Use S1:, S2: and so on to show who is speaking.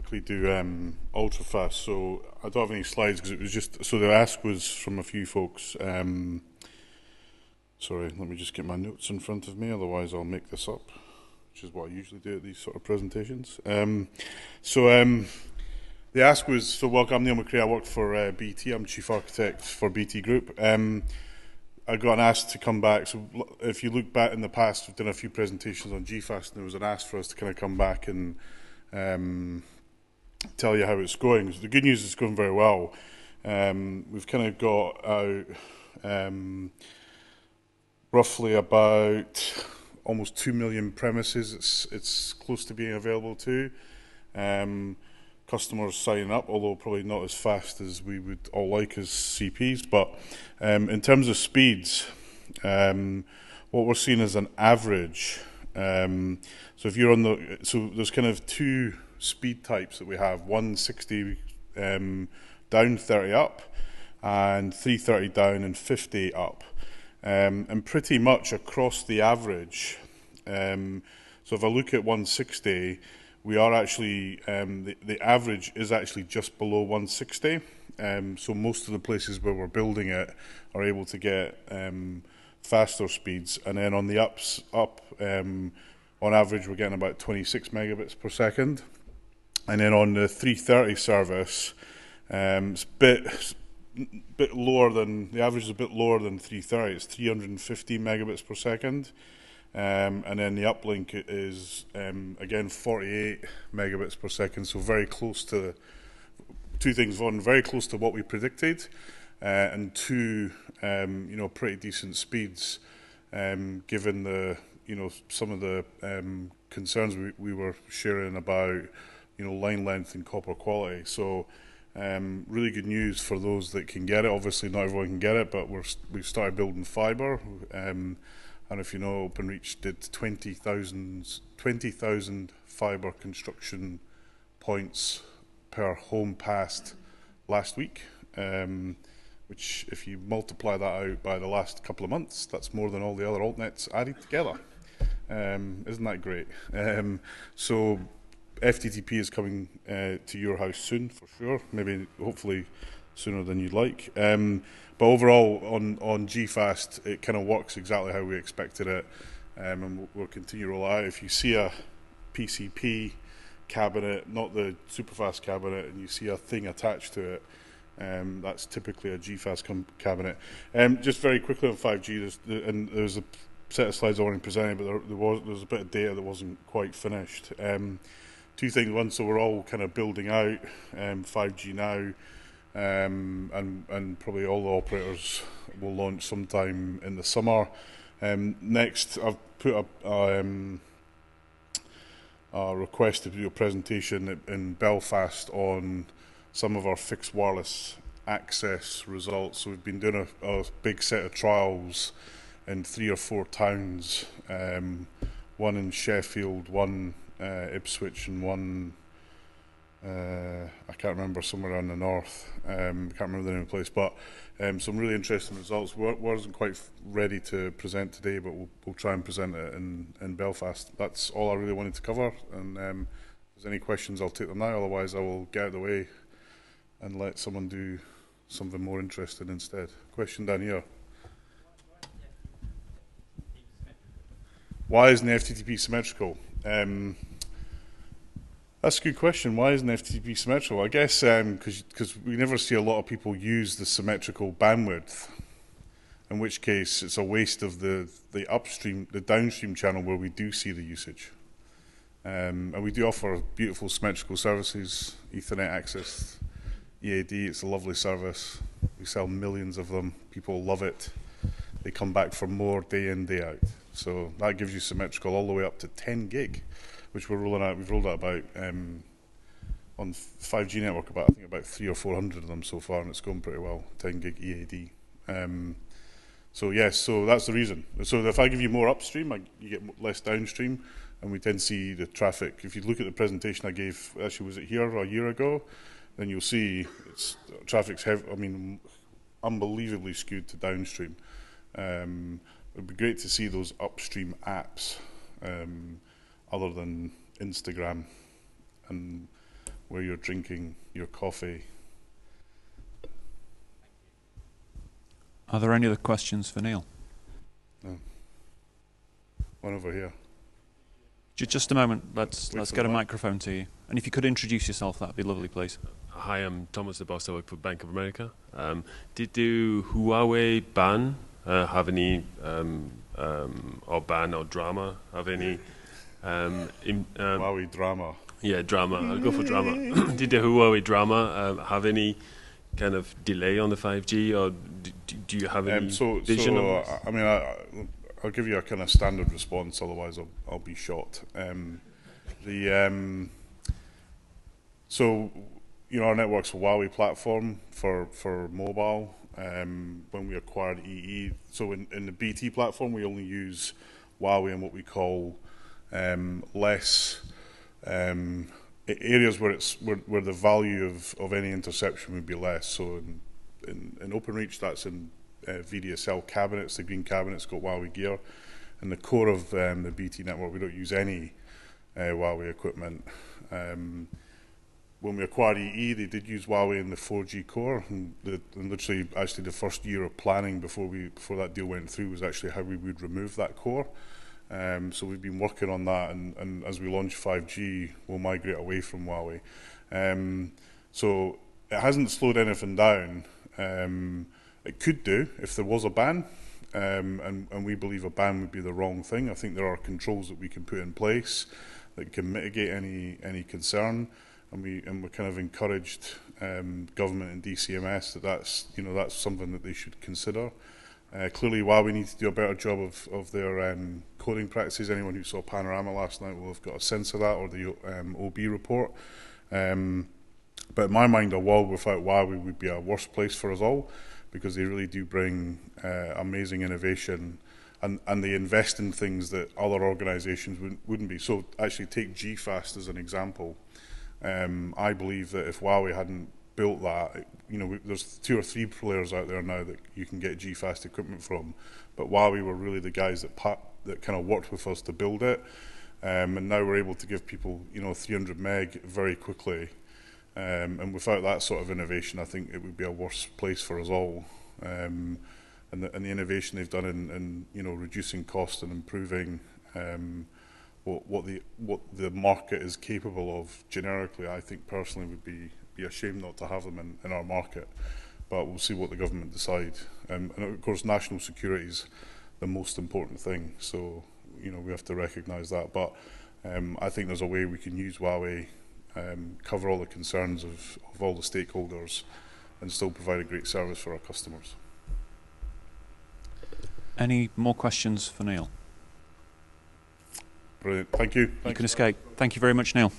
S1: quickly do Ultrafast. So I don't have any slides because it was just, so the ask was from a few folks. Sorry, let me just get my notes in front of me, otherwise I'll make this up, which is what I usually do at these sort of presentations. The ask was, so welcome, I'm Neil McRae, I work for BT, I'm Chief Architect for BT Group. I got an ask to come back, so if you look back in the past, we've done a few presentations on G.FAST, and there was an ask for us to kind of come back and tell you how it's going. So the good news is it's going very well. We've kind of got out roughly about almost 2 million premises it's close to being available to. Customers signing up, although probably not as fast as we would all like as CPs. But in terms of speeds, what we're seeing is an average. So if you're on the, so there's kind of two speed types that we have: 160 down, 30 up, and 330 down and 50 up. And pretty much across the average. So if I look at 160. We are actually, the average is actually just below 160. So most of the places where we're building it are able to get faster speeds. And then on the up, on average, we're getting about 26 megabits per second. And then on the 330 service, it's a bit lower than, the average is a bit lower than 330. It's 350 megabits per second. And then the uplink is, again, 48 megabits per second, so very close to, two things. One, very close to what we predicted, and two, pretty decent speeds, given the, some of the concerns we were sharing about, line length and copper quality. So really good news for those that can get it. Obviously not everyone can get it, but we've started building fibre. And if you know, Openreach did 20,000 fibre construction points per home passed last week, which if you multiply that out by the last couple of months, that's more than all the other altnets added together. Isn't that great? So FTTP is coming to your house soon, for sure, maybe hopefully sooner than you'd like. But overall, on G.FAST, it kind of works exactly how we expected it, and we'll continue to roll out. If you see a PCP cabinet, not the Superfast cabinet, and you see a thing attached to it, that's typically a G.FAST cabinet. Just very quickly on 5G, there's a set of slides I already presented, but there was a bit of data that wasn't quite finished. Two things. One, so we're all kind of building out 5G now. And probably all the operators will launch sometime in the summer. Next, I've put up a request to do a presentation in Belfast on some of our fixed wireless access results. So we've been doing a big set of trials in 3 or 4 towns, one in Sheffield, one Ipswich, and one I can't remember, somewhere around the north. Can't remember the name of the place, but some really interesting results. Wasn't quite ready to present today, but we'll try and present it in Belfast. That's all I really wanted to cover, and if there's any questions, I'll take them now. Otherwise, I will get out of the way and let someone do something more interesting instead. Question down here. Why isn't the FTTP symmetrical? That's a good question. Why isn't FTTP symmetrical? I guess because we never see a lot of people use the symmetrical bandwidth, in which case it's a waste of the downstream channel where we do see the usage. And we do offer beautiful symmetrical services, Ethernet access, EAD. It's a lovely service. We sell millions of them. People love it. They come back for more day in, day out. So that gives you symmetrical all the way up to 10 gig. Which we're rolling out. We've rolled out about on 5G network I think about 300 or 400 of them so far, and it's going pretty well. 10 gig EAD. So yes, so that's the reason. So if I give you more upstream, you get less downstream, and we tend to see the traffic. If you look at the presentation I gave, actually was it here a year ago, then you'll see traffic's heavy. I mean, unbelievably skewed to downstream. It'd be great to see those upstream apps. Other than Instagram, and where you're drinking your coffee.
S2: Are there any other questions for Neil?
S1: No. One over here.
S2: Just a moment. Let's get a microphone to you. And if you could introduce yourself, that'd be lovely, please.
S3: Hi, I'm Thomas the Boss. I work for Bank of America. Did the Huawei ban have any, or ban or drama have any?
S1: Huawei drama.
S3: Yeah, drama. I'll go for drama. Did the Huawei drama have any kind of delay on the 5G, or do you have any vision on this?
S1: I mean, I'll give you a kind of standard response, otherwise I'll be shot. So, you know, our network's a Huawei platform for mobile. When we acquired EE, so in the BT platform, we only use Huawei in what we call less areas where the value of any interception would be less. So in OpenReach, that's in VDSL cabinets, the green cabinets got Huawei gear. In the core of the BT network, we don't use any Huawei equipment. When we acquired EE, they did use Huawei in the 4G core, and literally actually the first year of planning before that deal went through was actually how we would remove that core. So we've been working on that, and as we launch 5G, we'll migrate away from Huawei. So it hasn't slowed anything down. It could do if there was a ban, and we believe a ban would be the wrong thing. I think there are controls that we can put in place that can mitigate any concern, and we're kind of encouraged government and DCMS that's something that they should consider. Clearly, Huawei need to do a better job of their coding practices. Anyone who saw Panorama last night will have got a sense of that, or the OB report. But in my mind, a world without Huawei would be a worse place for us all, because they really do bring amazing innovation, and they invest in things that other organisations wouldn't be. So actually take G.FAST as an example. I believe that if Huawei hadn't built that, there's 2 or 3 players out there now that you can get G.FAST equipment from, but Huawei were really the guys that kind of worked with us to build it, and now we're able to give people 300 meg very quickly, and without that sort of innovation, I think it would be a worse place for us all. And the innovation they've done in reducing cost and improving what the market is capable of generically, I think personally would be a shame not to have them in our market. But we'll see what the government decide. And of course, national security is the most important thing. So we have to recognise that. But I think there's a way we can use Huawei, cover all the concerns of all the stakeholders, and still provide a great service for our customers.
S2: Any more questions for Neil?
S1: Brilliant. Thank you.
S2: You can escape. Thank you very much, Neil.